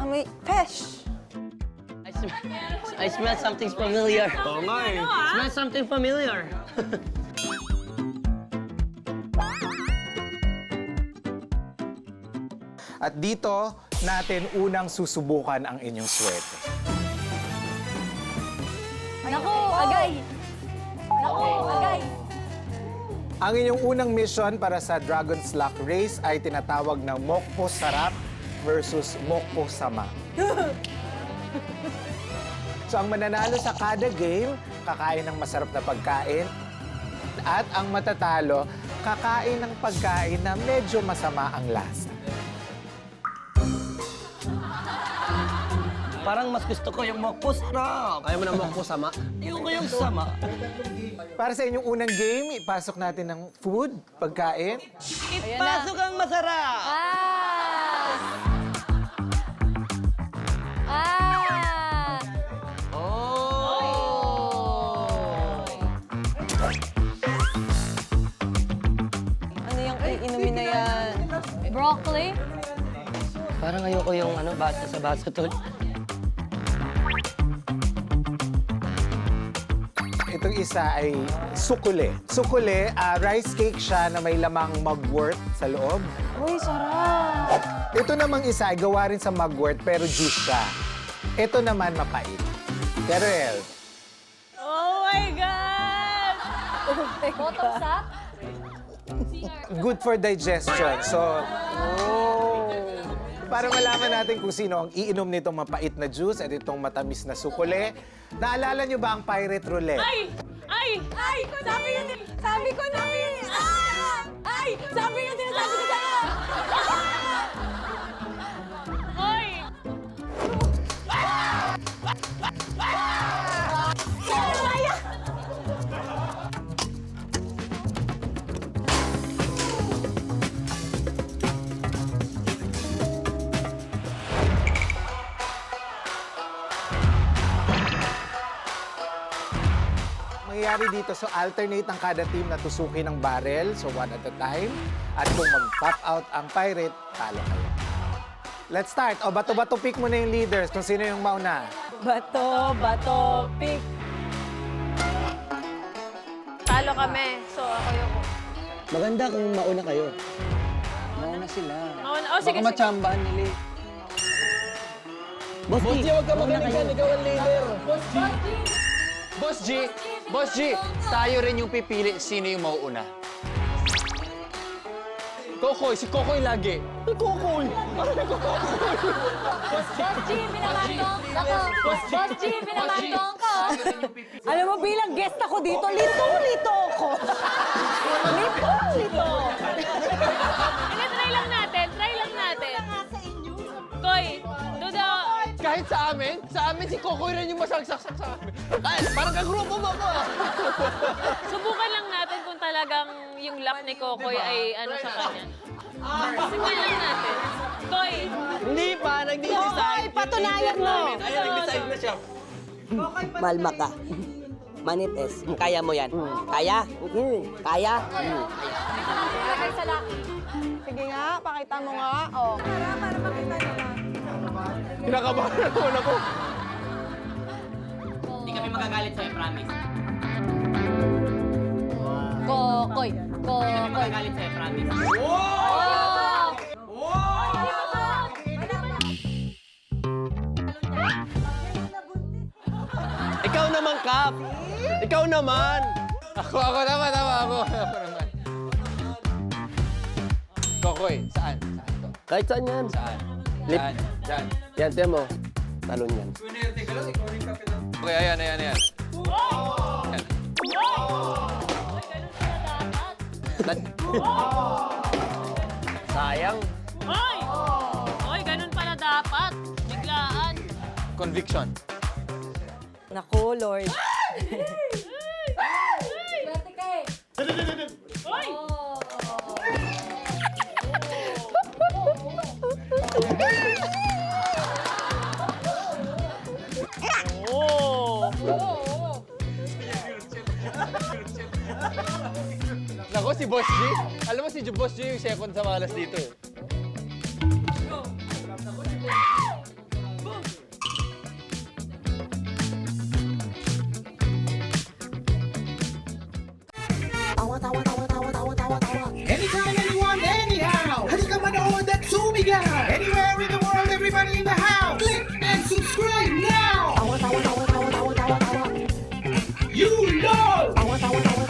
May fish. I smell something familiar. Oo nga eh. Smell something familiar. At dito natin unang susubukan ang inyong swerte. Naku, agay. Naku, agay. Ang inyong unang mission para sa Dragon's Luck Race ay tinatawag na Mokpo Sarap versus Mokpo Sama. So ang mananalo sa kada game, kakain ng masarap na pagkain. At ang matatalo, kakain ng pagkain na medyo masama ang lasa. Parang mas gusto ko yung mokpo sarap. Ayaw mo na mokpo sama? Ayoko yung sama. Para sa inyong unang game, ipasok natin ng food, pagkain. Ipasok ang masarap. Ano yung iinumin na yan? Broccoli? Parang ayoko yung basa sa baso tol. Itong isa ay sukule. Sukule, rice cake siya na may lamang mugwort sa loob. Uy, sarap. Ito namang isa ay gawa rin sa mugwort pero juice siya. Ito naman mapait. Kerel, Oh my God! Bottoms up? good for digestion. So, para malaman natin kung sino ang iinom nitong mapait na juice at itong matamis na sukule. Naalala niyo ba ang pirate roulette? Ay! Ay! Ay! Sabi yun! Sabi ko na! Ah! Ay! Sabi yun! Sinasabi ko sa'yo! Ay! Mangyayari dito, so alternate ang kada team na tusukin ng barrel, so one at a time. At kung mag-pop out ang pirate, talo kayo. Let's start. O, bato-bato pick mo na yung leaders kung sino yung mauna. Bato, bato, pick. Talo kami. So, ako yung... Maganda kung mauna kayo. Mauna sila. Mauna. Oh, sige, Baka matsambahan nila eh. Boss G, huwag ka magalingan. Ikaw ang leader. Boss G, tayo rin yung pipili sino yung mauuna. Kokoy, si Kokoy lagi. Kokoy! Boss G, binamatong ako. Boss G, binamatong ko. Alam mo, bilang guest ako dito, lito ako. Lito. Try lang natin. Koy, Duda, Kahit sa amin si Kokoy rin yung masagsaksak sa amin. Ay, parang kagrupo mo ko. subukan lang natin kung talagang yung luck ni Kokoy ay ano sa kanya. Subukan lang natin. Koy, Hindi pa, nag-decide. Patunayan mo. Ayun, nag-decide na siya. Malma ka. Manites. Kaya mo yan. Kaya? Kaya? Ilagay sa laki. Sige nga, pakita mo nga. Oh. Para makita nyo nga. Kinakabahan naman ako. Hindi kami magagalit sa'yo, promise. Kokoy. Kokoy. Magagalit sa'yo, promise. Ikaw naman, Kap. Ikaw naman. Ako naman, ako naman. Kokoy, saan? Saan to? Kahit saan yan. Saan? Lip. Saan? Diyan. Yan, tiyan mo. Talon yan. Okay, ayan. Ayan. Sayang. Hoy! Hoy, ganun pala dapat. Biglaan. Conviction. Naku, Lord. Swerte ka eh. Hoy! Nako, si Boss G. Alam mo si Boss G yung second sa malas dito. Anytime, anyone, anyhow. Halika manood at sumigaw. Anywhere in the world, everybody in the house. Click and subscribe now. You know.